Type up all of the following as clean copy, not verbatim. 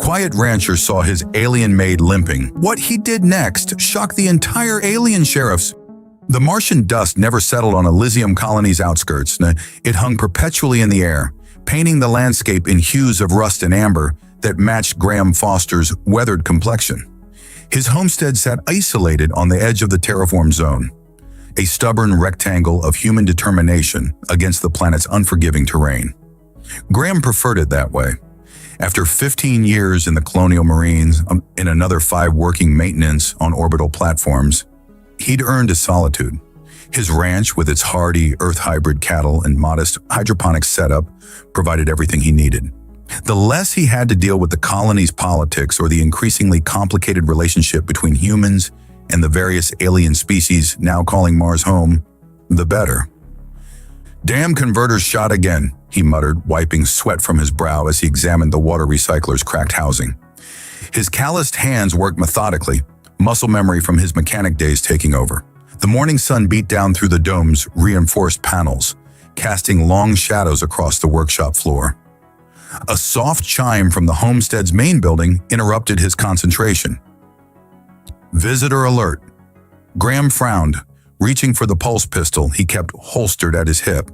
Quiet Rancher saw his alien maid limping. What he did next shocked the entire alien sheriffs. The Martian dust never settled on Elysium colony's outskirts. It hung perpetually in the air, painting the landscape in hues of rust and amber that matched Graham Foster's weathered complexion. His homestead sat isolated on the edge of the terraform zone, a stubborn rectangle of human determination against the planet's unforgiving terrain. Graham preferred it that way. After 15 years in the colonial marines, and another 5 working maintenance on orbital platforms, he'd earned his solitude. His ranch, with its hardy Earth hybrid cattle and modest hydroponic setup, provided everything he needed. The less he had to deal with the colony's politics or the increasingly complicated relationship between humans and the various alien species now calling Mars home, the better. "Damn converter's shot again," he muttered, wiping sweat from his brow as he examined the water recycler's cracked housing. His calloused hands worked methodically, muscle memory from his mechanic days taking over. The morning sun beat down through the dome's reinforced panels, casting long shadows across the workshop floor. A soft chime from the homestead's main building interrupted his concentration. "Visitor alert." Graham frowned, reaching for the pulse pistol he kept holstered at his hip,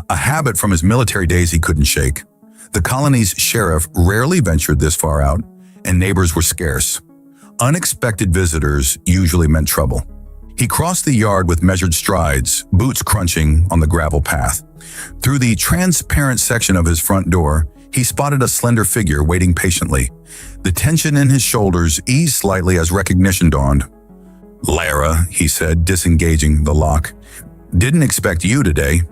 a habit from his military days he couldn't shake. The colony's sheriff rarely ventured this far out, and neighbors were scarce. Unexpected visitors usually meant trouble. He crossed the yard with measured strides, boots crunching on the gravel path. Through the transparent section of his front door, he spotted a slender figure waiting patiently. The tension in his shoulders eased slightly as recognition dawned. "Lara," he said, disengaging the lock. "Didn't expect you today."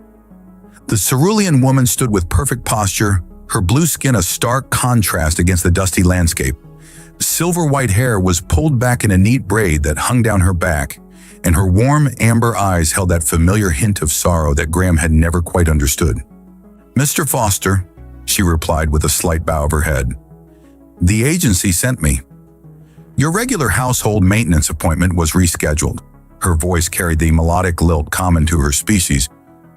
The cerulean woman stood with perfect posture, her blue skin a stark contrast against the dusty landscape. Silver-white hair was pulled back in a neat braid that hung down her back, and her warm amber eyes held that familiar hint of sorrow that Graham had never quite understood. "Mr. Foster," she replied with a slight bow of her head. "The agency sent me." "Your regular household maintenance appointment was rescheduled." Her voice carried the melodic lilt common to her species,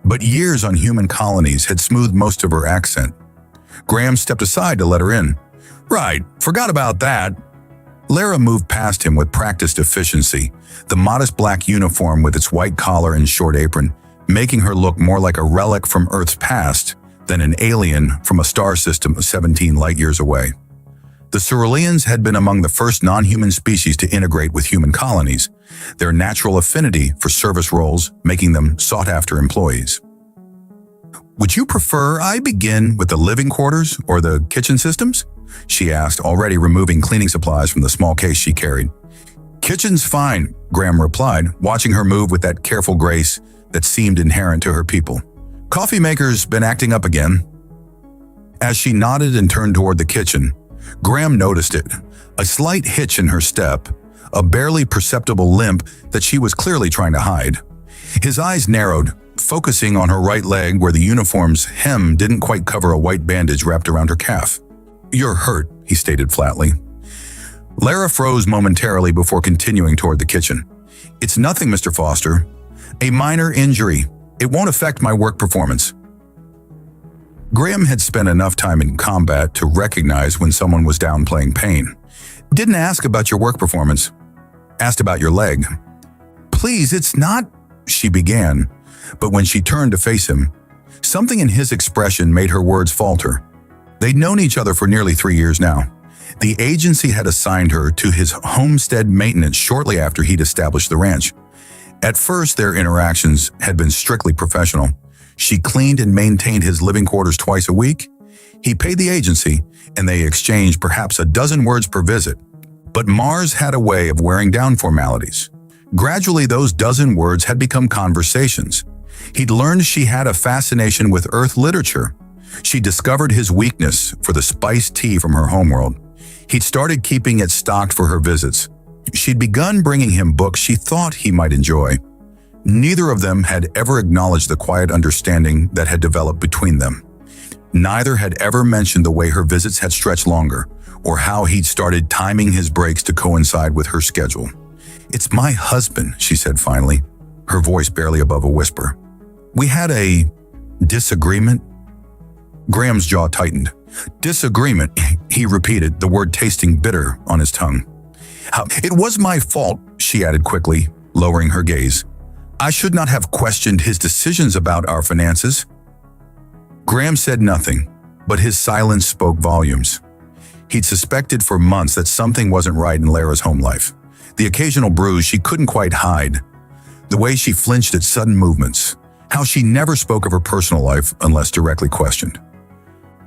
but years on human colonies had smoothed most of her accent. Graham stepped aside to let her in. "Right, forgot about that." Lara moved past him with practiced efficiency, the modest black uniform with its white collar and short apron, making her look more like a relic from Earth's past than an alien from a star system 17 light-years away. The Ceruleans had been among the first non-human species to integrate with human colonies, their natural affinity for service roles making them sought-after employees. "Would you prefer I begin with the living quarters or the kitchen systems?" she asked, already removing cleaning supplies from the small case she carried. "Kitchen's fine," Graham replied, watching her move with that careful grace that seemed inherent to her people. "Coffee maker's been acting up again." As she nodded and turned toward the kitchen, Graham noticed it, a slight hitch in her step, a barely perceptible limp that she was clearly trying to hide. His eyes narrowed, focusing on her right leg where the uniform's hem didn't quite cover a white bandage wrapped around her calf. "You're hurt," he stated flatly. Lara froze momentarily before continuing toward the kitchen. "It's nothing, Mr. Foster. A minor injury. It won't affect my work performance." Graham had spent enough time in combat to recognize when someone was downplaying pain. "Didn't ask about your work performance. Asked about your leg." "Please, it's not," she began, but when she turned to face him, something in his expression made her words falter. They'd known each other for nearly 3 years now. The agency had assigned her to his homestead maintenance shortly after he'd established the ranch. At first, their interactions had been strictly professional. She cleaned and maintained his living quarters twice a week. He paid the agency, and they exchanged perhaps a dozen words per visit. But Mars had a way of wearing down formalities. Gradually, those dozen words had become conversations. He'd learned she had a fascination with Earth literature. She discovered his weakness for the spiced tea from her homeworld. He'd started keeping it stocked for her visits. She'd begun bringing him books she thought he might enjoy. Neither of them had ever acknowledged the quiet understanding that had developed between them. Neither had ever mentioned the way her visits had stretched longer, or how he'd started timing his breaks to coincide with her schedule. "It's my husband," she said finally, her voice barely above a whisper. "We had a disagreement." Graham's jaw tightened. Disagreement, he repeated, the word tasting bitter on his tongue. It was my fault, she added quickly, lowering her gaze. I should not have questioned his decisions about our finances. Graham said nothing, but his silence spoke volumes. He'd suspected for months that something wasn't right in Lara's home life. The occasional bruise she couldn't quite hide, the way she flinched at sudden movements, how she never spoke of her personal life unless directly questioned.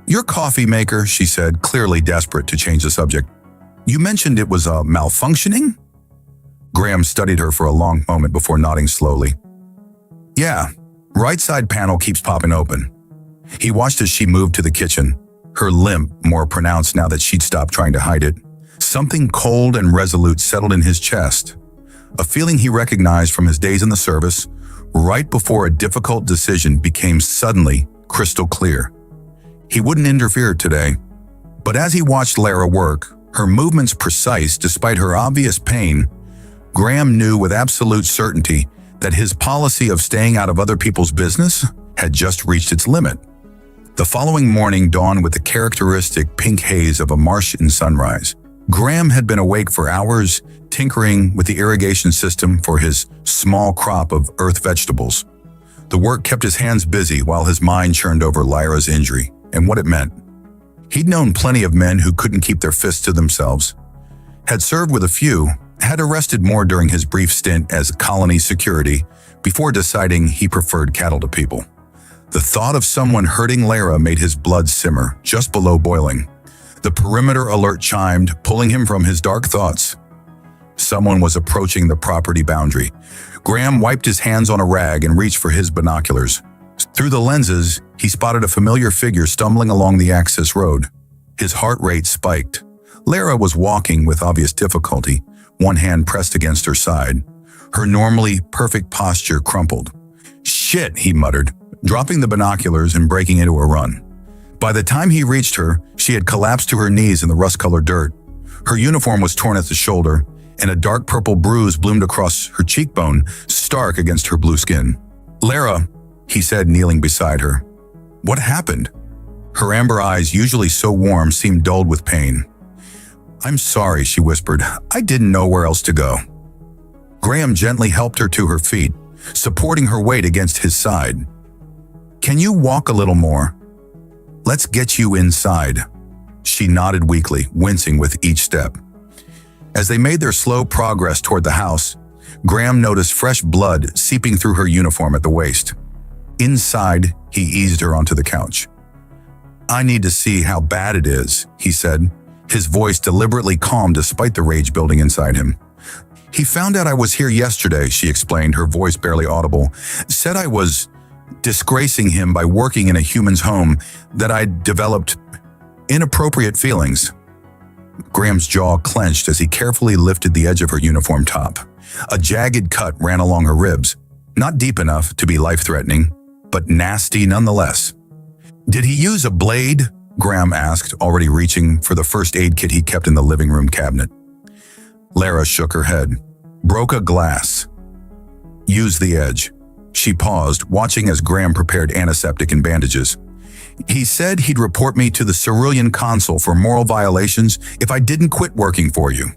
Your coffee maker, she said, clearly desperate to change the subject. You mentioned it was malfunctioning? Graham studied her for a long moment before nodding slowly. Yeah, right side panel keeps popping open. He watched as she moved to the kitchen, her limp more pronounced now that she'd stopped trying to hide it. Something cold and resolute settled in his chest, a feeling he recognized from his days in the service, right before a difficult decision became suddenly crystal clear. He wouldn't interfere today, but as he watched Lara work, her movements precise despite her obvious pain, Graham knew with absolute certainty that his policy of staying out of other people's business had just reached its limit. The following morning dawned with the characteristic pink haze of a Martian sunrise. Graham had been awake for hours, tinkering with the irrigation system for his small crop of earth vegetables. The work kept his hands busy while his mind churned over Lyra's injury and what it meant. He'd known plenty of men who couldn't keep their fists to themselves, had served with a few, had arrested more during his brief stint as colony security before deciding he preferred cattle to people. The thought of someone hurting Lara made his blood simmer, just below boiling. The perimeter alert chimed, pulling him from his dark thoughts. Someone was approaching the property boundary. Graham wiped his hands on a rag and reached for his binoculars. Through the lenses, he spotted a familiar figure stumbling along the access road. His heart rate spiked. Lara was walking with obvious difficulty, one hand pressed against her side. Her normally perfect posture crumpled. Shit, he muttered, dropping the binoculars and breaking into a run. By the time he reached her, she had collapsed to her knees in the rust-colored dirt. Her uniform was torn at the shoulder, and a dark purple bruise bloomed across her cheekbone, stark against her blue skin. Lara, he said, kneeling beside her. What happened? Her amber eyes, usually so warm, seemed dulled with pain. I'm sorry, she whispered. I didn't know where else to go. Graham gently helped her to her feet, supporting her weight against his side. Can you walk a little more? Let's get you inside. She nodded weakly, wincing with each step. As they made their slow progress toward the house, Graham noticed fresh blood seeping through her uniform at the waist. Inside, he eased her onto the couch. I need to see how bad it is, he said, his voice deliberately calm despite the rage building inside him. He found out I was here yesterday, she explained, her voice barely audible. Said I was disgracing him by working in a human's home, that I'd developed inappropriate feelings. Graham's jaw clenched as he carefully lifted the edge of her uniform top. A jagged cut ran along her ribs, not deep enough to be life-threatening, but nasty nonetheless. Did he use a blade? Graham asked, already reaching for the first aid kit he kept in the living room cabinet. Lara shook her head. Broke a glass. Use the edge. She paused, watching as Graham prepared antiseptic and bandages. He said he'd report me to the Cerulean Consul for moral violations if I didn't quit working for you.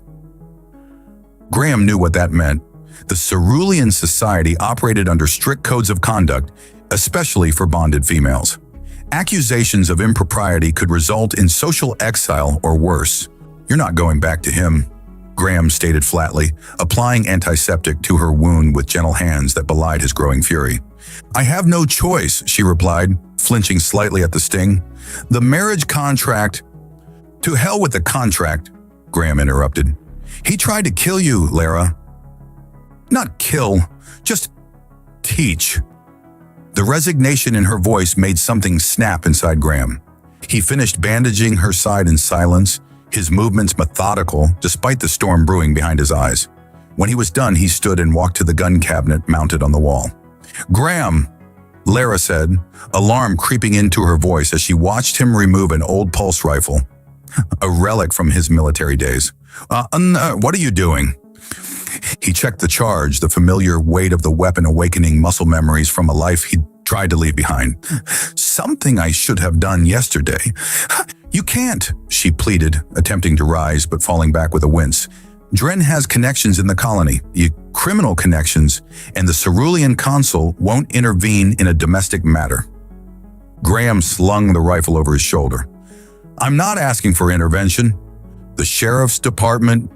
Graham knew what that meant. The Cerulean Society operated under strict codes of conduct, especially for bonded females. Accusations of impropriety could result in social exile or worse. You're not going back to him, Graham stated flatly, applying antiseptic to her wound with gentle hands that belied his growing fury. I have no choice, she replied, flinching slightly at the sting. The marriage contract… To hell with the contract, Graham interrupted. He tried to kill you, Lara. Not kill, just teach. The resignation in her voice made something snap inside Graham. He finished bandaging her side in silence, his movements methodical despite the storm brewing behind his eyes. When he was done, he stood and walked to the gun cabinet mounted on the wall. Graham, Lara said, alarm creeping into her voice as she watched him remove an old pulse rifle, a relic from his military days. What are you doing? He checked the charge, the familiar weight of the weapon awakening muscle memories from a life he'd tried to leave behind. Something I should have done yesterday. You can't, she pleaded, attempting to rise but falling back with a wince. Dren has connections in the colony, criminal connections, and the Cerulean consul won't intervene in a domestic matter. Graham slung the rifle over his shoulder. I'm not asking for intervention. The sheriff's department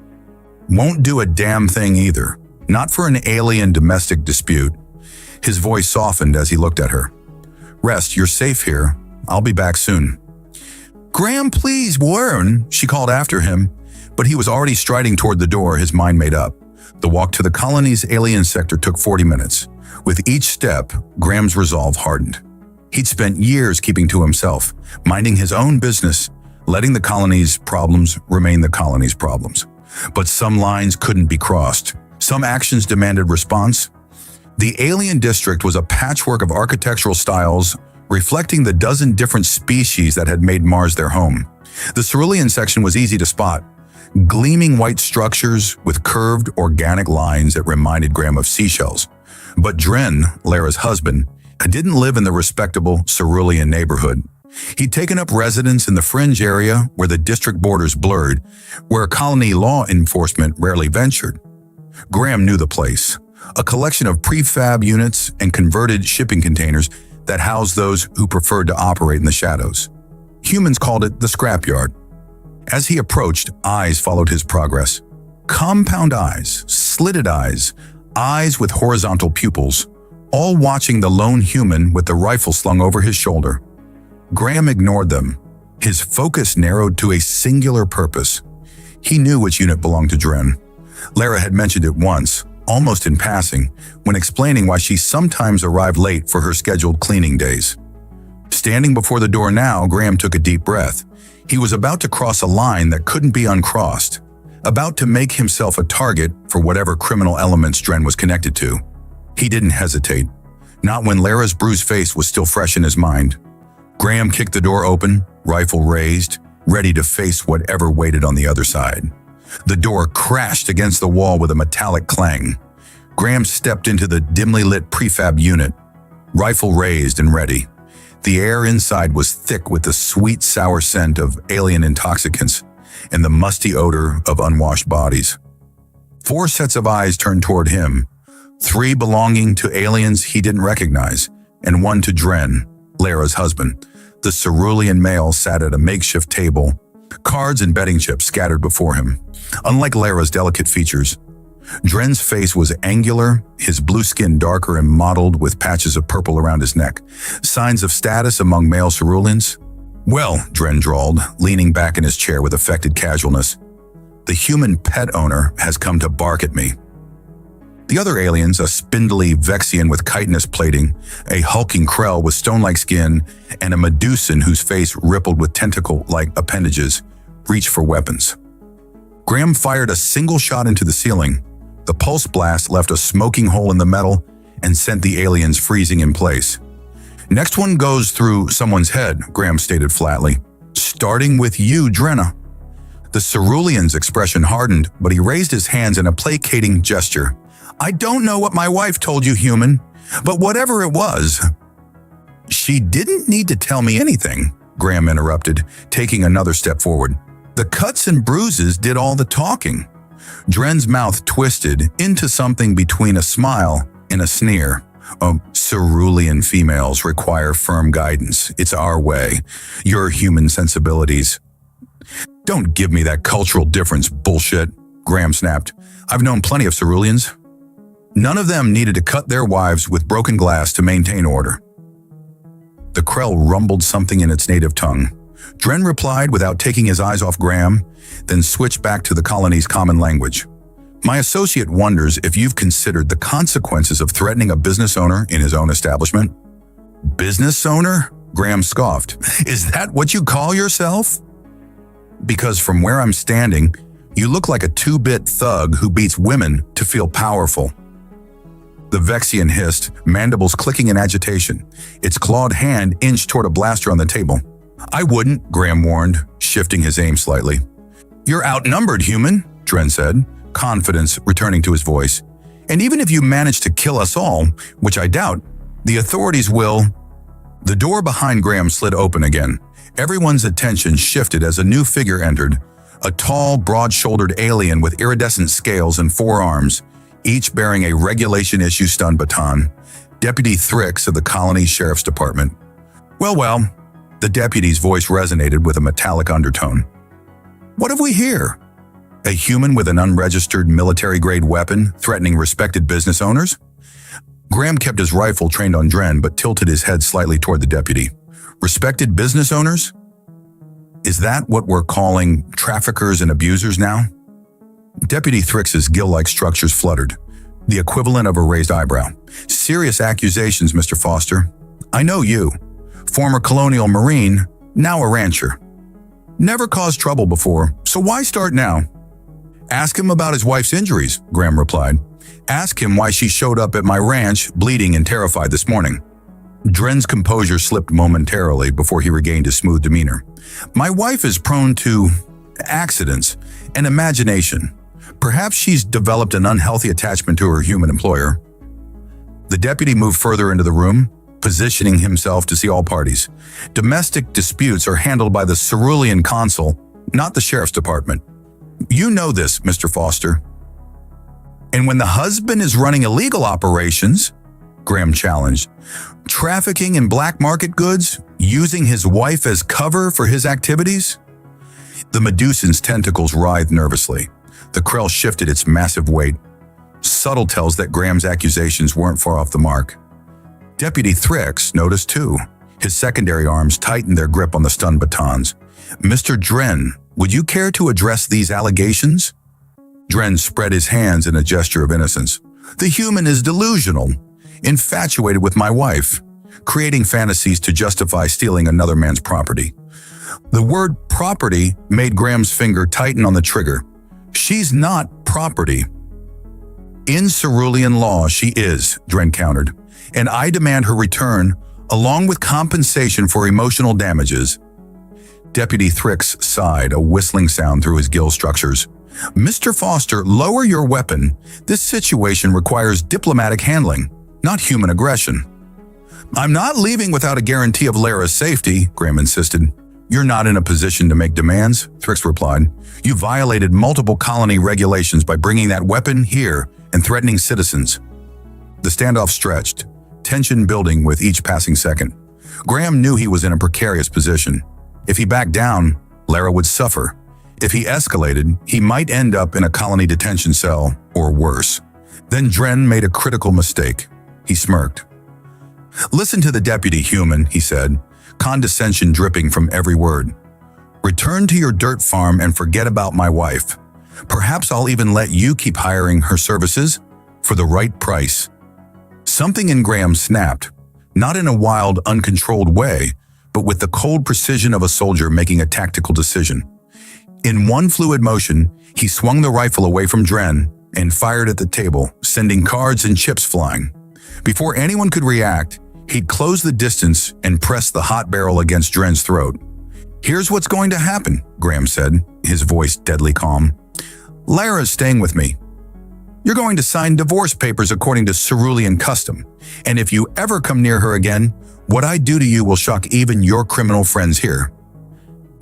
won't do a damn thing either. Not for an alien domestic dispute. His voice softened as he looked at her. Rest, you're safe here. I'll be back soon. Graham, please, Warren, she called after him, but he was already striding toward the door, his mind made up. The walk to the colony's alien sector took 40 minutes. With each step, Graham's resolve hardened. He'd spent years keeping to himself, minding his own business, letting the colony's problems remain the colony's problems. But some lines couldn't be crossed. Some actions demanded response. The alien district was a patchwork of architectural styles reflecting the dozen different species that had made Mars their home. The Cerulean section was easy to spot. Gleaming white structures with curved organic lines that reminded Graham of seashells. But Dren, Lara's husband, didn't live in the respectable Cerulean neighborhood. He'd taken up residence in the fringe area where the district borders blurred, where colony law enforcement rarely ventured. Graham knew the place, a collection of prefab units and converted shipping containers that housed those who preferred to operate in the shadows. Humans called it the scrapyard. As he approached, eyes followed his progress. Compound eyes, slitted eyes, eyes with horizontal pupils, all watching the lone human with the rifle slung over his shoulder. Graham ignored them. His focus narrowed to a singular purpose. He knew which unit belonged to Dren. Lara had mentioned it once, almost in passing, when explaining why she sometimes arrived late for her scheduled cleaning days. Standing before the door now, Graham took a deep breath. He was about to cross a line that couldn't be uncrossed, about to make himself a target for whatever criminal elements Dren was connected to. He didn't hesitate, not when Lara's bruised face was still fresh in his mind. Graham kicked the door open, rifle raised, ready to face whatever waited on the other side. The door crashed against the wall with a metallic clang. Graham stepped into the dimly lit prefab unit, rifle raised and ready. The air inside was thick with the sweet, sour scent of alien intoxicants and the musty odor of unwashed bodies. 4 sets of eyes turned toward him, 3 belonging to aliens he didn't recognize, and 1 to Dren, Lara's husband. The cerulean male sat at a makeshift table, cards and betting chips scattered before him. Unlike Lara's delicate features, Dren's face was angular, his blue skin darker and mottled with patches of purple around his neck. Signs of status among male ceruleans? Well, Dren drawled, leaning back in his chair with affected casualness, the human pet owner has come to bark at me. The other aliens, a spindly Vexian with chitinous plating, a hulking Krell with stone-like skin, and a Medusan whose face rippled with tentacle-like appendages, reached for weapons. Graham fired a single shot into the ceiling. The pulse blast left a smoking hole in the metal and sent the aliens freezing in place. Next one goes through someone's head, Graham stated flatly. Starting with you, Drenna. The Cerulean's expression hardened, but he raised his hands in a placating gesture. I don't know what my wife told you, human, but whatever it was. She didn't need to tell me anything, Graham interrupted, taking another step forward. The cuts and bruises did all the talking. Dren's mouth twisted into something between a smile and a sneer. Cerulean females require firm guidance. It's our way. Your human sensibilities. Don't give me that cultural difference bullshit, Graham snapped. I've known plenty of Ceruleans. None of them needed to cut their wives with broken glass to maintain order. The Krell rumbled something in its native tongue. Dren replied without taking his eyes off Graham, then switched back to the colony's common language. My associate wonders if you've considered the consequences of threatening a business owner in his own establishment. Business owner? Graham scoffed. Is that what you call yourself? Because from where I'm standing, you look like a 2-bit thug who beats women to feel powerful. The Vexian hissed, mandibles clicking in agitation. Its clawed hand inched toward a blaster on the table. I wouldn't, Graham warned, shifting his aim slightly. You're outnumbered, human, Dren said, confidence returning to his voice. And even if you manage to kill us all, which I doubt, The authorities will... The door behind Graham slid open again. Everyone's attention shifted as a new figure entered. A tall, broad-shouldered alien with iridescent scales and 4 arms, each bearing a regulation-issue stun baton. Deputy Thrix of the Colony Sheriff's Department. Well, the deputy's voice resonated with a metallic undertone. What have we here? A human with an unregistered military-grade weapon threatening respected business owners? Graham kept his rifle trained on Dren but tilted his head slightly toward the deputy. Respected business owners? Is that what we're calling traffickers and abusers now? Deputy Thrix's gill-like structures fluttered, the equivalent of a raised eyebrow. Serious accusations, Mr. Foster. I know you. Former colonial marine, now a rancher. Never caused trouble before, so why start now? Ask him about his wife's injuries, Graham replied. Ask him why she showed up at my ranch, bleeding and terrified this morning. Dren's composure slipped momentarily before he regained his smooth demeanor. My wife is prone to accidents and imagination. Perhaps she's developed an unhealthy attachment to her human employer. The deputy moved further into the room, positioning himself to see all parties. Domestic disputes are handled by the cerulean consul, not the sheriff's department. You know this, Mr. Foster. And when the husband is running illegal operations, Graham challenged, trafficking in black market goods, using his wife as cover for his activities? The Medusan's tentacles writhed nervously. The Krell shifted its massive weight. Subtle tells that Graham's accusations weren't far off the mark. Deputy Thrix noticed too. His secondary arms tightened their grip on the stun batons. Mr. Dren, would you care to address these allegations? Dren spread his hands in a gesture of innocence. The human is delusional, infatuated with my wife, creating fantasies to justify stealing another man's property. The word property made Graham's finger tighten on the trigger. She's not property. In cerulean law, she is, Dren countered, and I demand her return, along with compensation for emotional damages. Deputy Thrix sighed, a whistling sound through his gill structures. Mr. Foster, lower your weapon. This situation requires diplomatic handling, not human aggression. I'm not leaving without a guarantee of Lara's safety, Graham insisted. You're not in a position to make demands, Thrix replied. You violated multiple colony regulations by bringing that weapon here and threatening citizens. The standoff stretched, tension building with each passing second. Graham knew he was in a precarious position. If he backed down, Lara would suffer. If he escalated, he might end up in a colony detention cell or worse. Then Dren made a critical mistake. He smirked. Listen to the deputy, human, he said, condescension dripping from every word. Return to your dirt farm and forget about my wife. Perhaps I'll even let you keep hiring her services for the right price. Something in Graham snapped, not in a wild, uncontrolled way, but with the cold precision of a soldier making a tactical decision. In one fluid motion, he swung the rifle away from Dren and fired at the table, sending cards and chips flying. Before anyone could react, he'd closed the distance and pressed the hot barrel against Dren's throat. Here's what's going to happen, Graham said, his voice deadly calm. Lara's staying with me. You're going to sign divorce papers according to cerulean custom, and if you ever come near her again, what I do to you will shock even your criminal friends here.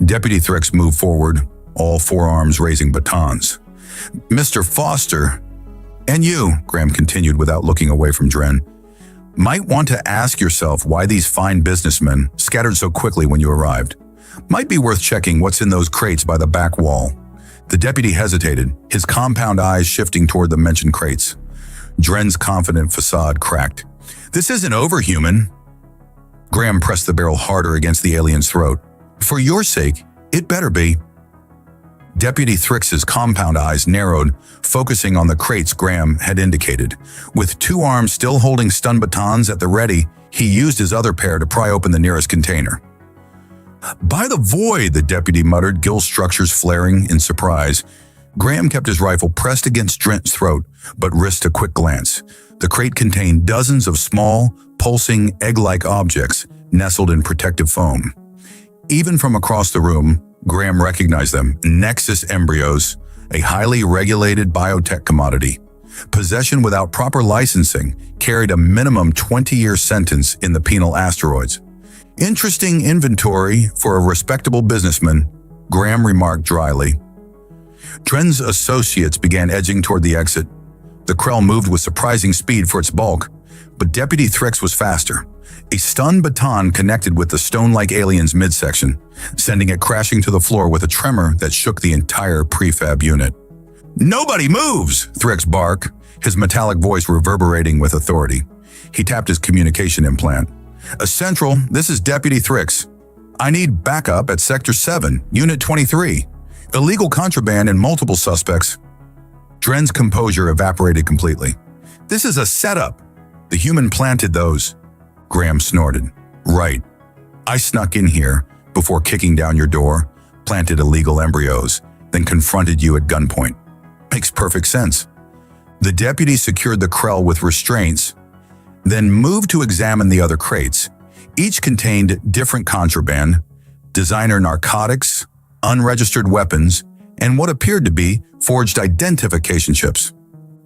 Deputy Thrix moved forward, all 4 arms raising batons. Mr. Foster, and you, Graham continued without looking away from Dren, might want to ask yourself why these fine businessmen scattered so quickly when you arrived. Might be worth checking what's in those crates by the back wall. The deputy hesitated, his compound eyes shifting toward the mentioned crates. Dren's confident facade cracked. This isn't over, human. Graham pressed the barrel harder against the alien's throat. For your sake, it better be. Deputy Thrix's compound eyes narrowed, focusing on the crates Graham had indicated. With 2 arms still holding stun batons at the ready, he used his other pair to pry open the nearest container. By the void, the deputy muttered, gill structures flaring in surprise. Graham kept his rifle pressed against Dren's throat, but risked a quick glance. The crate contained dozens of small, pulsing, egg-like objects nestled in protective foam. Even from across the room, Graham recognized them, Nexus embryos, a highly regulated biotech commodity. Possession without proper licensing carried a minimum 20-year sentence in the penal asteroids. Interesting inventory for a respectable businessman, Graham remarked dryly. Dren's associates began edging toward the exit. The Krell moved with surprising speed for its bulk, but Deputy Thrix was faster. A stun baton connected with the stone-like alien's midsection, sending it crashing to the floor with a tremor that shook the entire prefab unit. "Nobody moves!" Thrix barked, his metallic voice reverberating with authority. He tapped his communication implant. "Central, this is Deputy Thrix. I need backup at Sector 7, Unit 23. Illegal contraband and multiple suspects." Dren's composure evaporated completely. "This is a setup. The human planted those." Graham snorted. "Right. I snuck in here before kicking down your door, planted illegal embryos, then confronted you at gunpoint. Makes perfect sense." The deputy secured the Krell with restraints, then moved to examine the other crates. Each contained different contraband, designer narcotics, unregistered weapons, and what appeared to be forged identification chips.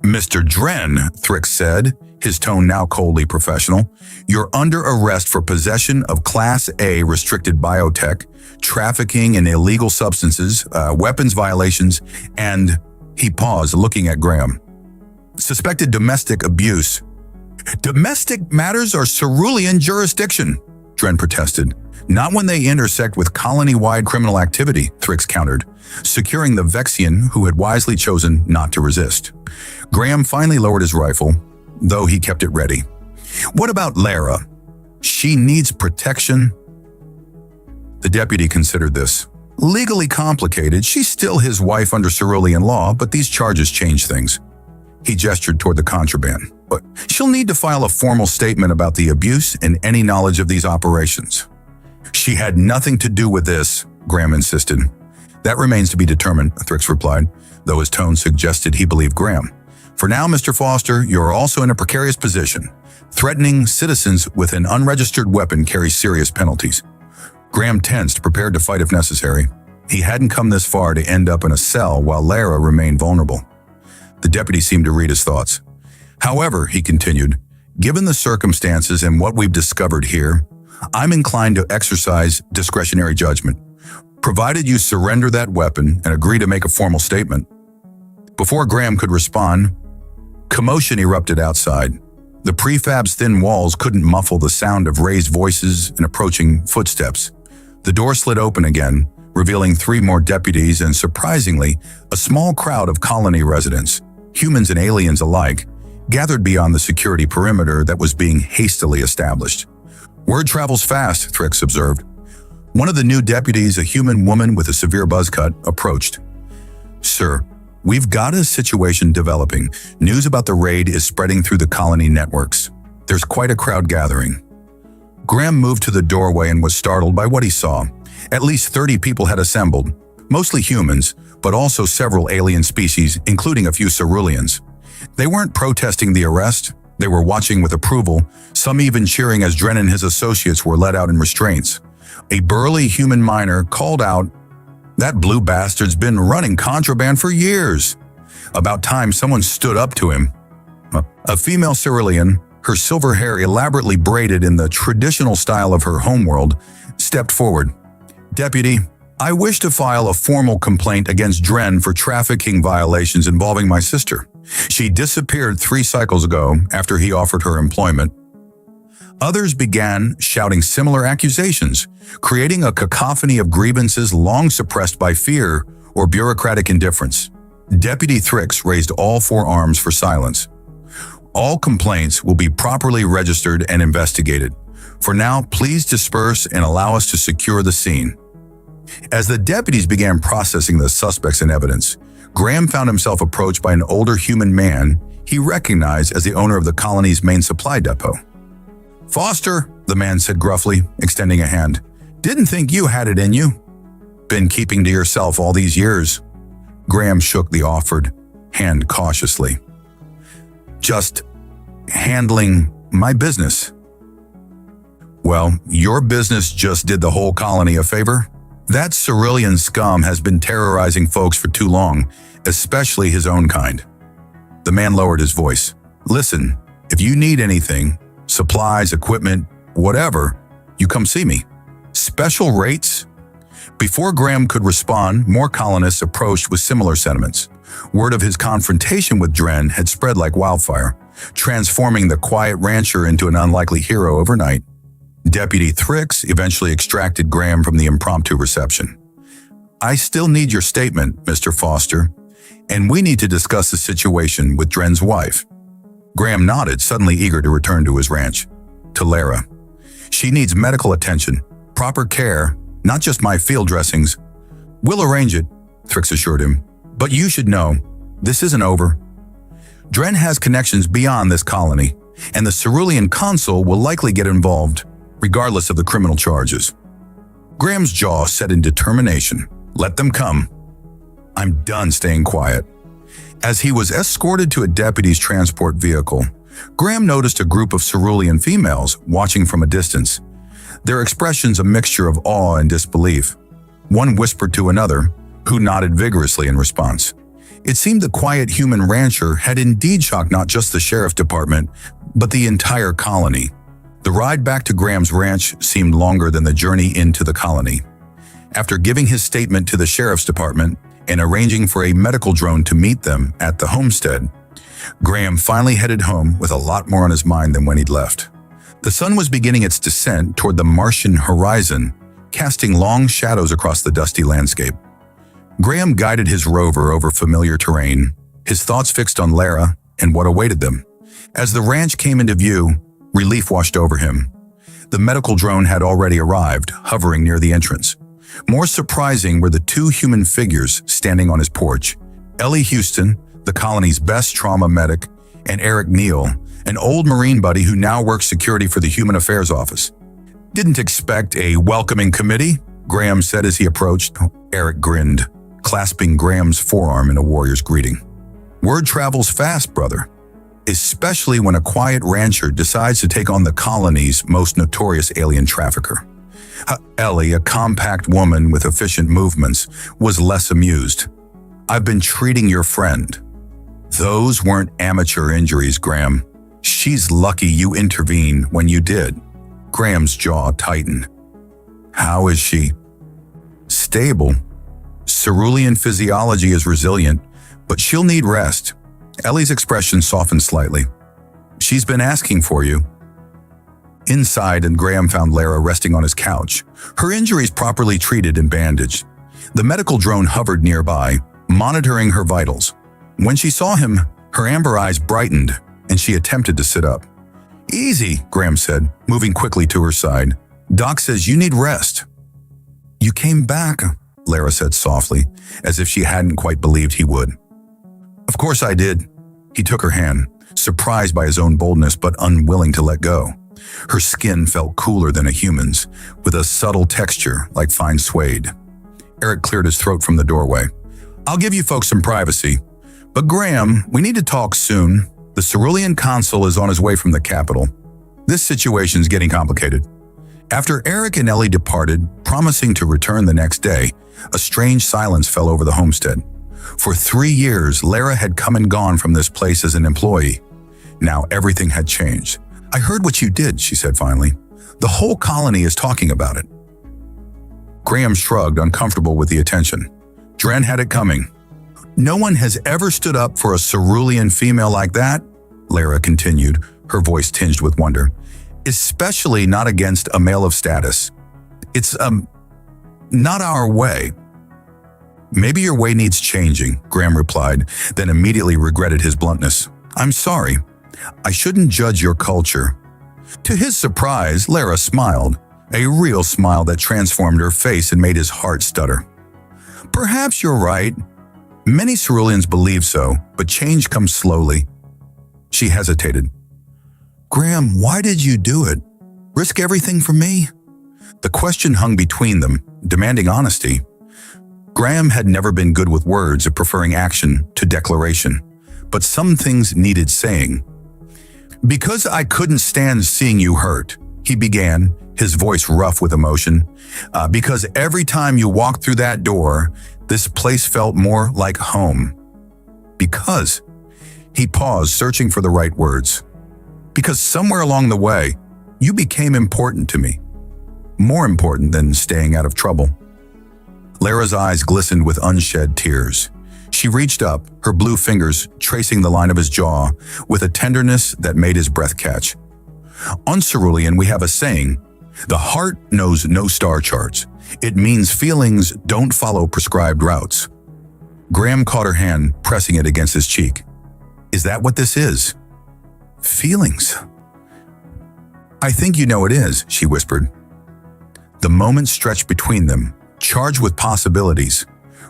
"Mr. Dren," Thrix said, his tone now coldly professional, "you're under arrest for possession of Class A restricted biotech, trafficking in illegal substances, weapons violations, and..." He paused, looking at Graham. "Suspected domestic abuse." "Domestic matters are cerulean jurisdiction," Dren protested. "Not when they intersect with colony-wide criminal activity," Thrix countered, securing the Vexian who had wisely chosen not to resist. Graham finally lowered his rifle, though he kept it ready. "What about Lara? She needs protection." The deputy considered this. "Legally complicated, she's still his wife under cerulean law, but these charges change things." He gestured toward the contraband. "But she'll need to file a formal statement about the abuse and any knowledge of these operations." "She had nothing to do with this," Graham insisted. "That remains to be determined," Thrix replied, though his tone suggested he believed Graham. "For now, Mr. Foster, you are also in a precarious position. Threatening citizens with an unregistered weapon carries serious penalties." Graham tensed, prepared to fight if necessary. He hadn't come this far to end up in a cell while Lara remained vulnerable. The deputy seemed to read his thoughts. "However," he continued, "given the circumstances and what we've discovered here, I'm inclined to exercise discretionary judgment, provided you surrender that weapon and agree to make a formal statement." Before Graham could respond, commotion erupted outside. The prefab's thin walls couldn't muffle the sound of raised voices and approaching footsteps. The door slid open again, revealing 3 more deputies and, surprisingly, a small crowd of colony residents, humans and aliens alike, gathered beyond the security perimeter that was being hastily established. "Word travels fast," Thrix observed. One of the new deputies, a human woman with a severe buzz cut, approached. "Sir, we've got a situation developing. News about the raid is spreading through the colony networks. There's quite a crowd gathering." Graham moved to the doorway and was startled by what he saw. At least 30 people had assembled, mostly humans, but also several alien species, including a few ceruleans. They weren't protesting the arrest. They were watching with approval, some even cheering as Dren and his associates were let out in restraints. A burly human miner called out, "That blue bastard's been running contraband for years." About time someone stood up to him. A female cerulean, her silver hair elaborately braided in the traditional style of her homeworld, stepped forward. "Deputy, I wish to file a formal complaint against Dren for trafficking violations involving my sister. She disappeared 3 cycles ago after he offered her employment." Others began shouting similar accusations, creating a cacophony of grievances long suppressed by fear or bureaucratic indifference. Deputy Thrix raised all 4 arms for silence. "All complaints will be properly registered and investigated. For now, please disperse and allow us to secure the scene." As the deputies began processing the suspects and evidence, Graham found himself approached by an older human man he recognized as the owner of the colony's main supply depot. "Foster," the man said gruffly, extending a hand. "Didn't think you had it in you. Been keeping to yourself all these years." Graham shook the offered hand cautiously. "Just handling my business." "Well, your business just did the whole colony a favor. That cerulean scum has been terrorizing folks for too long, especially his own kind." The man lowered his voice. Listen, if you need anything, supplies, equipment, whatever, you come see me. Special rates? Before Graham could respond, more colonists approached with similar sentiments. Word of his confrontation with Dren had spread like wildfire, transforming the quiet rancher into an unlikely hero overnight. Deputy Thrix eventually extracted Graham from the impromptu reception. I still need your statement, Mr. Foster, and we need to discuss the situation with Dren's wife. Graham nodded, suddenly eager to return to his ranch. To Lara. She needs medical attention, proper care, not just my field dressings. We'll arrange it, Thrix assured him. But you should know, this isn't over. Dren has connections beyond this colony, and the Cerulean consul will likely get involved, regardless of the criminal charges. Graham's jaw set in determination. Let them come. I'm done staying quiet. As he was escorted to a deputy's transport vehicle, Graham noticed a group of Cerulean females watching from a distance, their expressions a mixture of awe and disbelief. One whispered to another, who nodded vigorously in response. It seemed the quiet human rancher had indeed shocked not just the sheriff's department, but the entire colony. The ride back to Graham's ranch seemed longer than the journey into the colony. After giving his statement to the sheriff's department and arranging for a medical drone to meet them at the homestead, Graham finally headed home with a lot more on his mind than when he'd left. The sun was beginning its descent toward the Martian horizon, casting long shadows across the dusty landscape. Graham guided his rover over familiar terrain, his thoughts fixed on Lara and what awaited them. As the ranch came into view, relief washed over him. The medical drone had already arrived, hovering near the entrance. More surprising were the two human figures standing on his porch. Ellie Houston, the colony's best trauma medic, and Eric Neal, an old Marine buddy who now works security for the Human Affairs Office. Didn't expect a welcoming committee, Graham said as he approached. Eric grinned, clasping Graham's forearm in a warrior's greeting. Word travels fast, brother, especially when a quiet rancher decides to take on the colony's most notorious alien trafficker. Ellie, a compact woman with efficient movements, was less amused. I've been treating your friend. Those weren't amateur injuries, Graham. She's lucky you intervened when you did. Graham's jaw tightened. How is she? Stable. Cerulean physiology is resilient, but she'll need rest. Ellie's expression softened slightly. She's been asking for you. Inside, and Graham found Lara resting on his couch, her injuries properly treated and bandaged. The medical drone hovered nearby, monitoring her vitals. When she saw him, her amber eyes brightened, and she attempted to sit up. Easy, Graham said, moving quickly to her side. Doc says you need rest. You came back, Lara said softly, as if she hadn't quite believed he would. Of course I did. He took her hand, surprised by his own boldness but unwilling to let go. Her skin felt cooler than a human's, with a subtle texture like fine suede. Eric cleared his throat from the doorway. I'll give you folks some privacy. But Graham, we need to talk soon. The Cerulean consul is on his way from the capital. This situation's getting complicated. After Eric and Ellie departed, promising to return the next day, a strange silence fell over the homestead. For 3 years, Lara had come and gone from this place as an employee. Now everything had changed. I heard what you did, she said finally. The whole colony is talking about it. Graham shrugged, uncomfortable with the attention. Dren had it coming. No one has ever stood up for a Cerulean female like that, Lara continued, her voice tinged with wonder. Especially not against a male of status. It's, not our way. Maybe your way needs changing, Graham replied, then immediately regretted his bluntness. I'm sorry. I shouldn't judge your culture. To his surprise, Lara smiled, a real smile that transformed her face and made his heart stutter. Perhaps you're right. Many Ceruleans believe so, but change comes slowly. She hesitated. Graham, why did you do it? Risk everything for me? The question hung between them, demanding honesty. Graham had never been good with words, preferring action to declaration, but some things needed saying. Because I couldn't stand seeing you hurt, he began, his voice rough with emotion. Because every time you walked through that door, this place felt more like home. Because He paused, searching for the right words. Because somewhere along the way, you became important to me. More important than staying out of trouble. Lara's eyes glistened with unshed tears. She reached up, her blue fingers tracing the line of his jaw with a tenderness that made his breath catch. On Cerulean, we have a saying, the heart knows no star charts. It means feelings don't follow prescribed routes. Graham caught her hand, pressing it against his cheek. Is that what this is? Feelings. I think you know it is, she whispered. The moment stretched between them, charged with possibilities.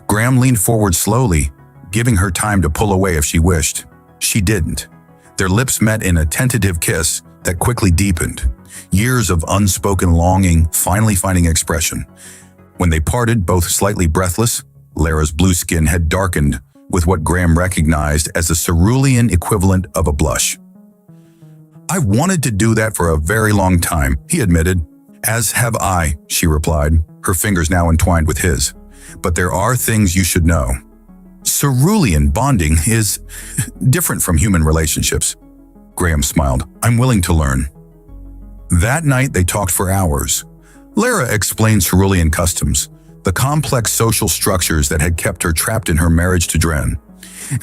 Graham leaned forward slowly, giving her time to pull away if she wished. She didn't. Their lips met in a tentative kiss that quickly deepened. Years of unspoken longing finally finding expression. When they parted, both slightly breathless, Lara's blue skin had darkened with what Graham recognized as the cerulean equivalent of a blush. I wanted to do that for a very long time, he admitted. As have I, she replied, her fingers now entwined with his. But there are things you should know. Cerulean bonding is different from human relationships. Graham smiled. I'm willing to learn. That night they talked for hours. Lara explained cerulean customs, the complex social structures that had kept her trapped in her marriage to Dren.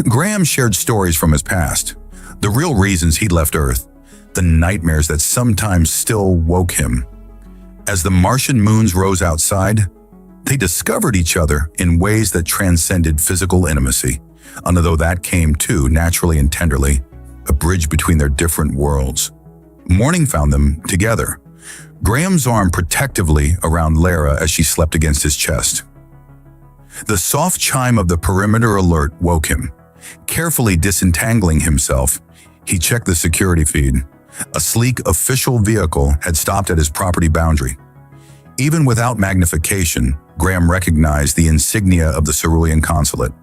Graham shared stories from his past, the real reasons he'd left Earth, the nightmares that sometimes still woke him. As the Martian moons rose outside, they discovered each other in ways that transcended physical intimacy, although that came too naturally and tenderly, a bridge between their different worlds. Morning found them together, Graham's arm protectively around Lara as she slept against his chest. The soft chime of the perimeter alert woke him. Carefully disentangling himself, he checked the security feed. A sleek official vehicle had stopped at his property boundary. Even without magnification, Graham recognized the insignia of the Cerulean consulate.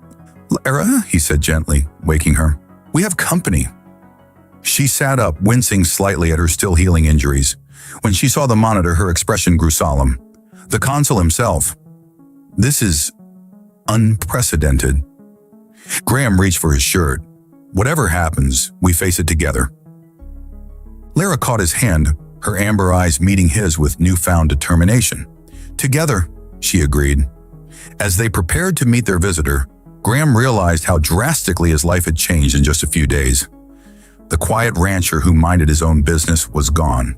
Lara, he said gently, waking her, we have company. She sat up, wincing slightly at her still healing injuries. When she saw the monitor, her expression grew solemn. The consul himself. This is unprecedented. Graham reached for his shirt. Whatever happens, we face it together. Lara caught his hand, her amber eyes meeting his with newfound determination. Together, she agreed. As they prepared to meet their visitor, Graham realized how drastically his life had changed in just a few days. The quiet rancher who minded his own business was gone.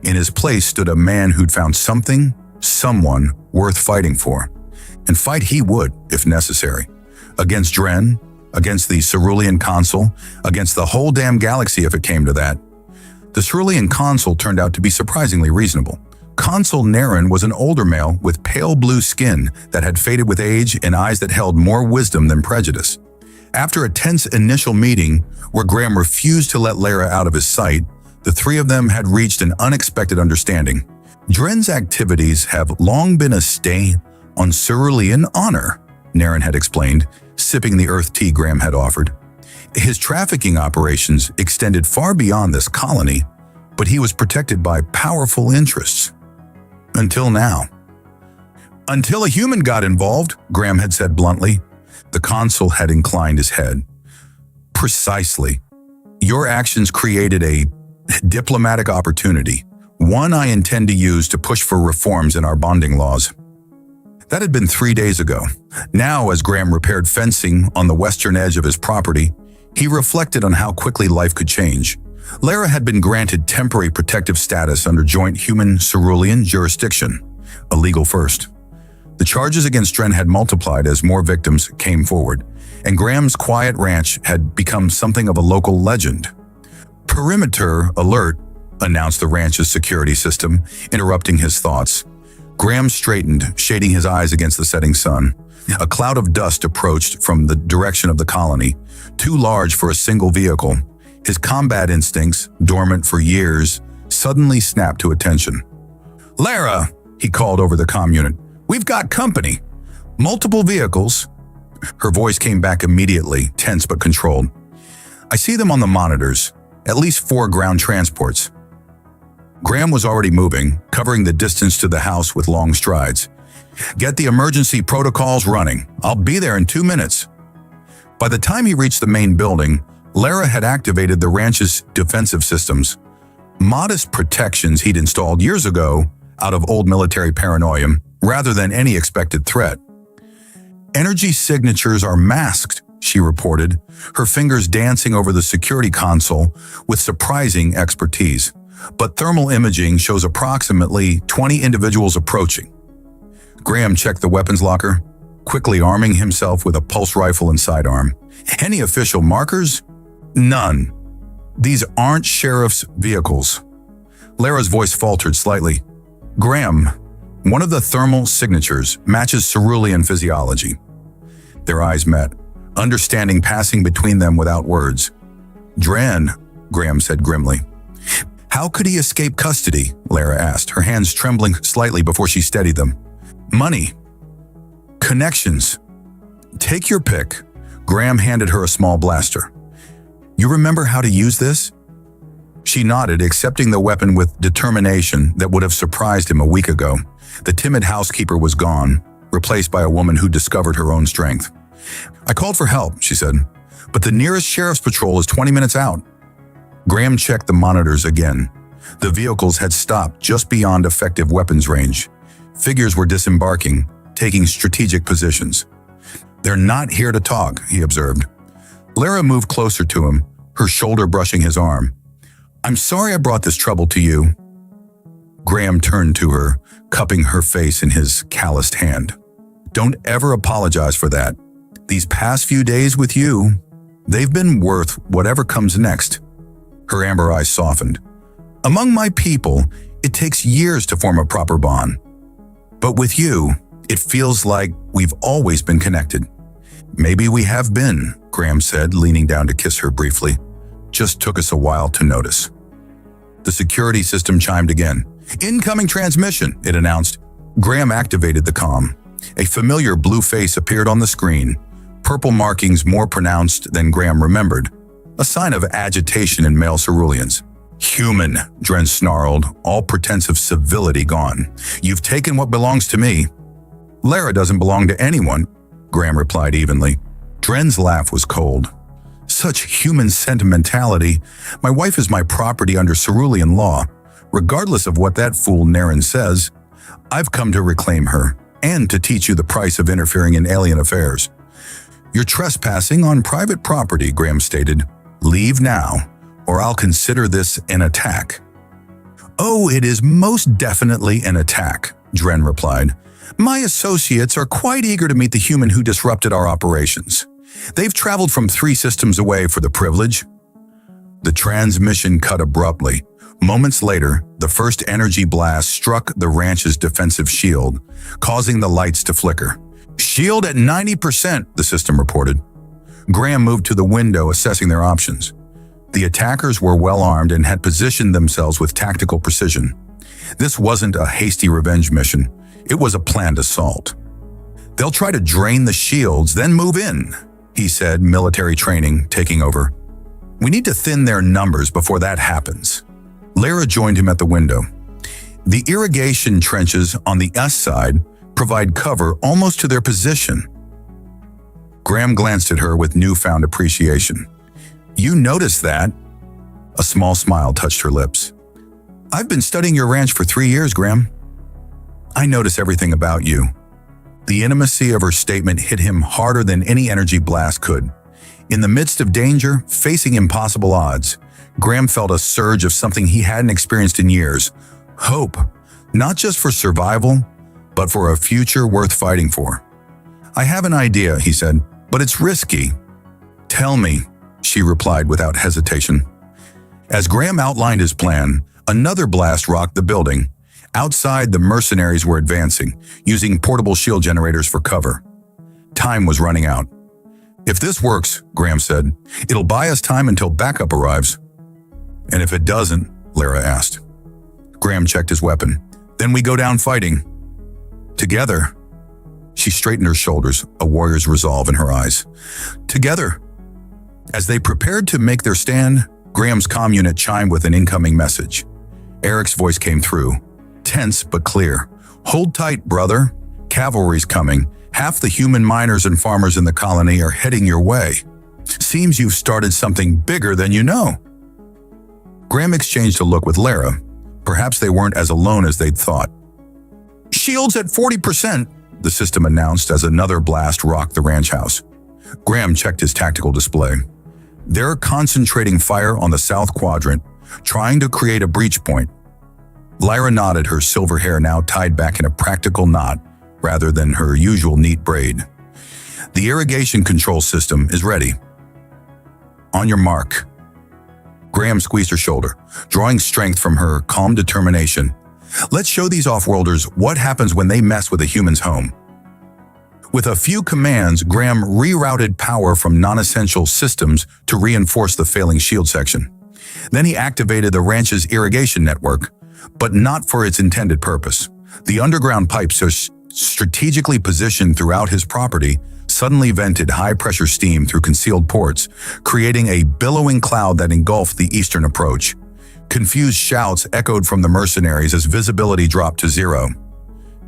In his place stood a man who'd found someone worth fighting for. And fight he would, if necessary. Against Dren, against the Cerulean consul, against the whole damn galaxy if it came to that. The Cerulean consul turned out to be surprisingly reasonable. Consul Naren was an older male with pale blue skin that had faded with age and eyes that held more wisdom than prejudice. After a tense initial meeting where Graham refused to let Lara out of his sight, the three of them had reached an unexpected understanding. Dren's activities have long been a stain on Cerulean honor, Naren had explained, sipping the earth tea Graham had offered. His trafficking operations extended far beyond this colony, but he was protected by powerful interests. Until now. Until a human got involved, Graham had said bluntly. The consul had inclined his head. Precisely. Your actions created a diplomatic opportunity, one I intend to use to push for reforms in our bonding laws. That had been 3 days ago. Now, as Graham repaired fencing on the western edge of his property, he reflected on how quickly life could change. Lara had been granted temporary protective status under joint human-Cerulean jurisdiction, a legal first. The charges against Dren had multiplied as more victims came forward, and Graham's quiet ranch had become something of a local legend. Perimeter alert, announced the ranch's security system, interrupting his thoughts. Graham straightened, shading his eyes against the setting sun. A cloud of dust approached from the direction of the colony, too large for a single vehicle. His combat instincts, dormant for years, suddenly snapped to attention. Lara, he called over the comm unit, we've got company. Multiple vehicles. Her voice came back immediately, tense but controlled. I see them on the monitors, at least 4 ground transports. Graham was already moving, covering the distance to the house with long strides. Get the emergency protocols running. I'll be there in 2 minutes. By the time he reached the main building, Lara had activated the ranch's defensive systems, modest protections he'd installed years ago out of old military paranoia rather than any expected threat. Energy signatures are masked, she reported, her fingers dancing over the security console with surprising expertise. But thermal imaging shows approximately 20 individuals approaching. Graham checked the weapons locker, quickly arming himself with a pulse rifle and sidearm. Any official markers? None. These aren't sheriff's vehicles. Lara's voice faltered slightly. Graham, one of the thermal signatures matches cerulean physiology. Their eyes met, understanding passing between them without words. Dren, Graham said grimly. How could he escape custody? Lara asked, her hands trembling slightly before she steadied them. Money. Connections. Take your pick. Graham handed her a small blaster. You remember how to use this? She nodded, accepting the weapon with determination that would have surprised him a week ago. The timid housekeeper was gone, replaced by a woman who discovered her own strength. I called for help, she said, but the nearest sheriff's patrol is 20 minutes out. Graham checked the monitors again. The vehicles had stopped just beyond effective weapons range. Figures were disembarking, taking strategic positions. They're not here to talk, he observed. Lara moved closer to him, her shoulder brushing his arm. I'm sorry I brought this trouble to you. Graham turned to her, cupping her face in his calloused hand. Don't ever apologize for that. These past few days with you, they've been worth whatever comes next. Her amber eyes softened. Among my people, it takes years to form a proper bond. But with you, it feels like we've always been connected. Maybe we have been, Graham said, leaning down to kiss her briefly. Just took us a while to notice. The security system chimed again. Incoming transmission, it announced. Graham activated the comm. A familiar blue face appeared on the screen, purple markings more pronounced than Graham remembered, a sign of agitation in male ceruleans. Human, Dren snarled, all pretense of civility gone. You've taken what belongs to me. Lara doesn't belong to anyone, Graham replied evenly. Dren's laugh was cold. Such human sentimentality. My wife is my property under cerulean law. Regardless of what that fool Naren says, I've come to reclaim her and to teach you the price of interfering in alien affairs. You're trespassing on private property, Graham stated. Leave now, or I'll consider this an attack. Oh, it is most definitely an attack, Dren replied. My associates are quite eager to meet the human who disrupted our operations. They've traveled from 3 systems away for the privilege. The transmission cut abruptly. Moments later, the first energy blast struck the ranch's defensive shield, causing the lights to flicker. Shield at 90%, the system reported. Graham moved to the window, assessing their options. The attackers were well armed and had positioned themselves with tactical precision. This wasn't a hasty revenge mission. It was a planned assault. They'll try to drain the shields, then move in, he said, military training taking over. We need to thin their numbers before that happens. Lara joined him at the window. The irrigation trenches on the S side provide cover almost to their position. Graham glanced at her with newfound appreciation. You noticed that? A small smile touched her lips. I've been studying your ranch for 3 years, Graham. I notice everything about you. The intimacy of her statement hit him harder than any energy blast could. In the midst of danger, facing impossible odds, Graham felt a surge of something he hadn't experienced in years. Hope, not just for survival, but for a future worth fighting for. I have an idea, he said, but it's risky. Tell me, she replied without hesitation. As Graham outlined his plan, another blast rocked the building. Outside, the mercenaries were advancing, using portable shield generators for cover. Time was running out. If this works, Graham said, it'll buy us time until backup arrives. And if it doesn't, Lara asked. Graham checked his weapon. Then we go down fighting. Together. She straightened her shoulders, a warrior's resolve in her eyes. Together. As they prepared to make their stand, Graham's comm unit chimed with an incoming message. Eric's voice came through, tense but clear. Hold tight, brother. Cavalry's coming. Half the human miners and farmers in the colony are heading your way. Seems you've started something bigger than you know. Graham exchanged a look with Lara. Perhaps they weren't as alone as they'd thought. Shields at 40%, the system announced as another blast rocked the ranch house. Graham checked his tactical display. They're concentrating fire on the south quadrant, trying to create a breach point. Lyra nodded, her silver hair now tied back in a practical knot rather than her usual neat braid. The irrigation control system is ready. On your mark. Graham squeezed her shoulder, drawing strength from her calm determination. Let's show these off-worlders what happens when they mess with a human's home. With a few commands, Graham rerouted power from non-essential systems to reinforce the failing shield section. Then he activated the ranch's irrigation network, but not for its intended purpose. The underground pipes are strategically positioned throughout his property suddenly vented high-pressure steam through concealed ports, creating a billowing cloud that engulfed the eastern approach. Confused shouts echoed from the mercenaries as visibility dropped to zero.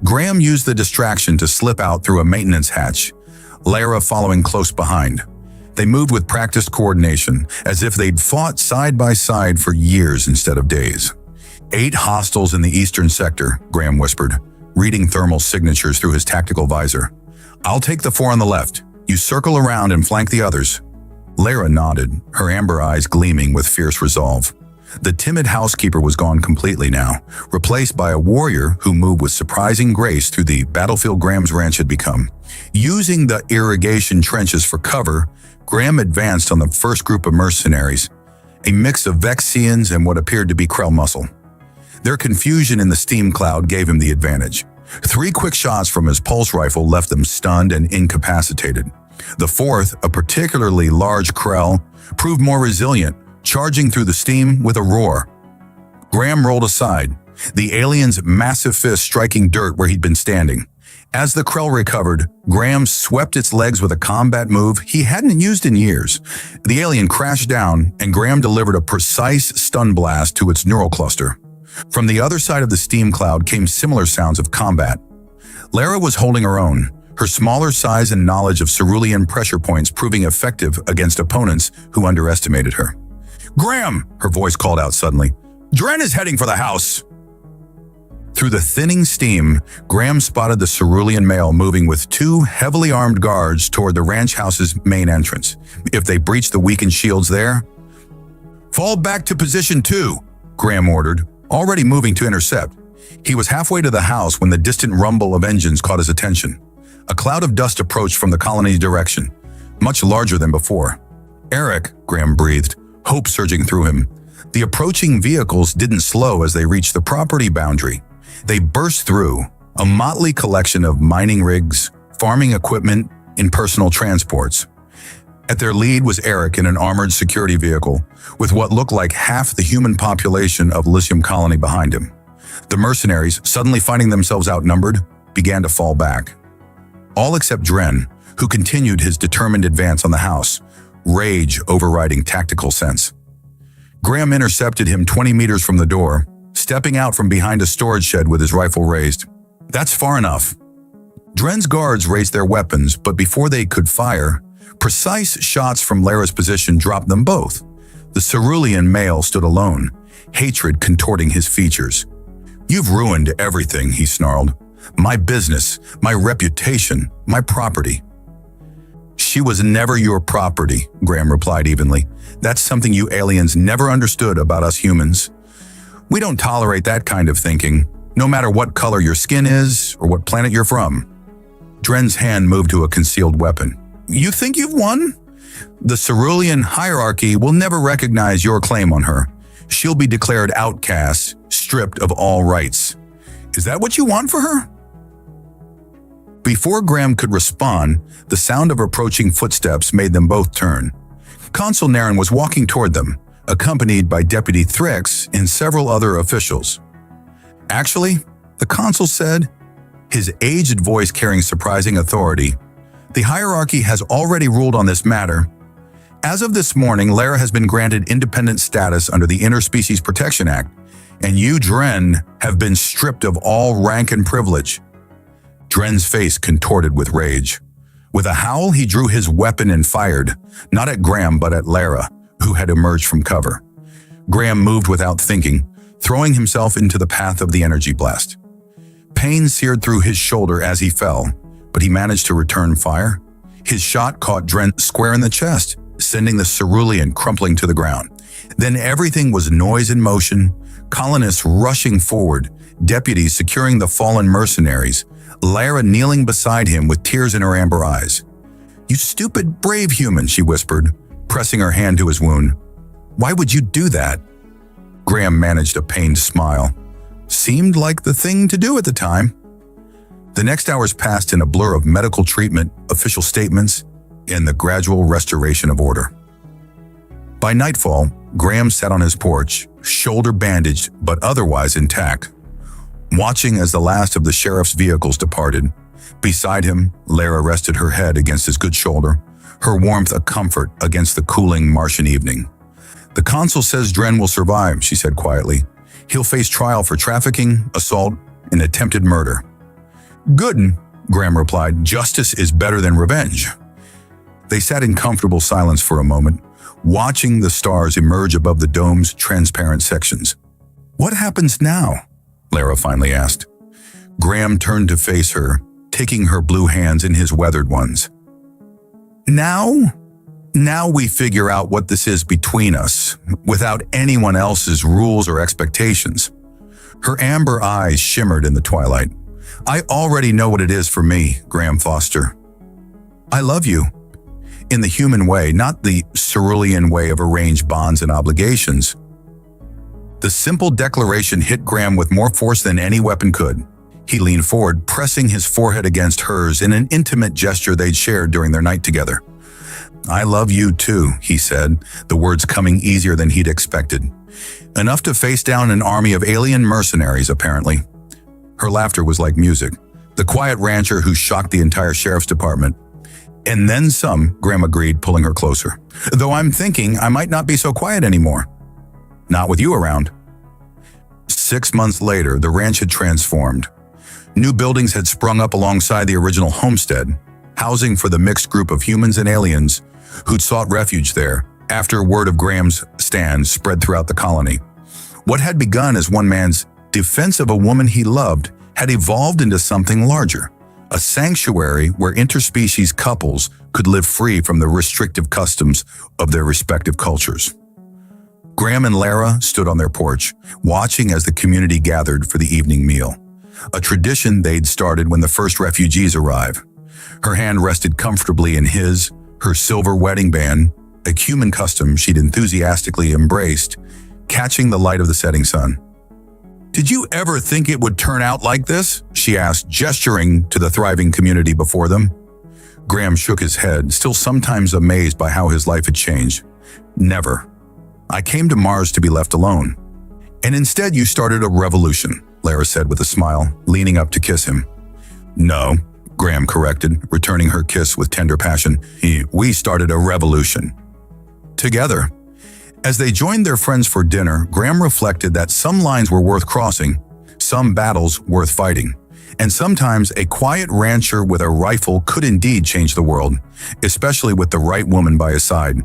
Graham used the distraction to slip out through a maintenance hatch, Lara following close behind. They moved with practiced coordination, as if they'd fought side by side for years instead of days. 8 hostiles in the eastern sector, Graham whispered, reading thermal signatures through his tactical visor. I'll take the 4 on the left. You circle around and flank the others. Lara nodded, her amber eyes gleaming with fierce resolve. The timid housekeeper was gone completely now, replaced by a warrior who moved with surprising grace through the battlefield Graham's ranch had become. Using the irrigation trenches for cover, Graham advanced on the first group of mercenaries, a mix of Vexians and what appeared to be Krell muscle. Their confusion in the steam cloud gave him the advantage. 3 quick shots from his pulse rifle left them stunned and incapacitated. The 4th, a particularly large Krell, proved more resilient, charging through the steam with a roar. Graham rolled aside, the alien's massive fist striking dirt where he'd been standing. As the Krell recovered, Graham swept its legs with a combat move he hadn't used in years. The alien crashed down, and Graham delivered a precise stun blast to its neural cluster. From the other side of the steam cloud came similar sounds of combat. Lara was holding her own, her smaller size and knowledge of cerulean pressure points proving effective against opponents who underestimated her. Graham, her voice called out suddenly. Dren is heading for the house. Through the thinning steam, Graham spotted the cerulean male moving with 2 heavily armed guards toward the ranch house's main entrance. If they breached the weakened shields there, fall back to position 2, Graham ordered, already moving to intercept. He was halfway to the house when the distant rumble of engines caught his attention. A cloud of dust approached from the colony's direction, much larger than before. Eric, Graham breathed, hope surging through him. The approaching vehicles didn't slow as they reached the property boundary. They burst through, a motley collection of mining rigs, farming equipment, and personal transports. At their lead was Eric in an armored security vehicle, with what looked like half the human population of Elysium Colony behind him. The mercenaries, suddenly finding themselves outnumbered, began to fall back. All except Dren, who continued his determined advance on the house, rage overriding tactical sense. Graham intercepted him 20 meters from the door, stepping out from behind a storage shed with his rifle raised. That's far enough. Dren's guards raised their weapons, but before they could fire, precise shots from Lara's position dropped them both. The cerulean male stood alone, hatred contorting his features. You've ruined everything, he snarled. My business, my reputation, my property. She was never your property, Graham replied evenly. That's something you aliens never understood about us humans. We don't tolerate that kind of thinking, no matter what color your skin is or what planet you're from. Dren's hand moved to a concealed weapon. You think you've won? The cerulean hierarchy will never recognize your claim on her. She'll be declared outcast, stripped of all rights. Is that what you want for her? Before Graham could respond, the sound of approaching footsteps made them both turn. Consul Naren was walking toward them, accompanied by Deputy Thrix and several other officials. Actually, the consul said, his aged voice carrying surprising authority, the hierarchy has already ruled on this matter. As of this morning, Lara has been granted independent status under the Interspecies Protection Act, and you, Dren, have been stripped of all rank and privilege. Dren's face contorted with rage. With a howl, he drew his weapon and fired, not at Graham but at Lara, who had emerged from cover. Graham moved without thinking, throwing himself into the path of the energy blast. Pain seared through his shoulder as he fell, but he managed to return fire. His shot caught Drent square in the chest, sending the cerulean crumpling to the ground. Then everything was noise and motion, colonists rushing forward, deputies securing the fallen mercenaries, Lara kneeling beside him with tears in her amber eyes. "You stupid, brave human," she whispered, pressing her hand to his wound. "Why would you do that?" Graham managed a pained smile. Seemed like the thing to do at the time. The next hours passed in a blur of medical treatment, official statements, and the gradual restoration of order. By nightfall, Graham sat on his porch, shoulder bandaged but otherwise intact, watching as the last of the sheriff's vehicles departed. Beside him, Lara rested her head against his good shoulder, her warmth a comfort against the cooling Martian evening. "The consul says Dren will survive," she said quietly. "He'll face trial for trafficking, assault, and attempted murder." "Good," Graham replied. "Justice is better than revenge." They sat in comfortable silence for a moment, watching the stars emerge above the dome's transparent sections. "What happens now?" Lara finally asked. Graham turned to face her, taking her blue hands in his weathered ones. Now we figure out what this is between us, without anyone else's rules or expectations." Her amber eyes shimmered in the twilight. "I already know what it is for me, Graham Foster. I love you. In the human way, not the cerulean way of arranged bonds and obligations." The simple declaration hit Graham with more force than any weapon could. He leaned forward, pressing his forehead against hers in an intimate gesture they'd shared during their night together. "I love you too," he said, the words coming easier than he'd expected. Enough to face down an army of alien mercenaries, apparently. Her laughter was like music, the quiet rancher who shocked the entire sheriff's department. "And then some," Graham agreed, pulling her closer. "Though I'm thinking I might not be so quiet anymore. Not with you around." 6 months later, the ranch had transformed. New buildings had sprung up alongside the original homestead, housing for the mixed group of humans and aliens who'd sought refuge there after word of Graham's stand spread throughout the colony. What had begun as one man's defense of a woman he loved had evolved into something larger, a sanctuary where interspecies couples could live free from the restrictive customs of their respective cultures. Graham and Lara stood on their porch, watching as the community gathered for the evening meal, a tradition they'd started when the first refugees arrived. Her hand rested comfortably in his, her silver wedding band, a human custom she'd enthusiastically embraced, catching the light of the setting sun. "Did you ever think it would turn out like this?" she asked, gesturing to the thriving community before them. Graham shook his head, still sometimes amazed by how his life had changed. "Never. I came to Mars to be left alone. And instead you started a revolution," Lara said with a smile, leaning up to kiss him. "No," Graham corrected, returning her kiss with tender passion. "We started a revolution. Together." As they joined their friends for dinner, Graham reflected that some lines were worth crossing, some battles worth fighting, and sometimes a quiet rancher with a rifle could indeed change the world, especially with the right woman by his side,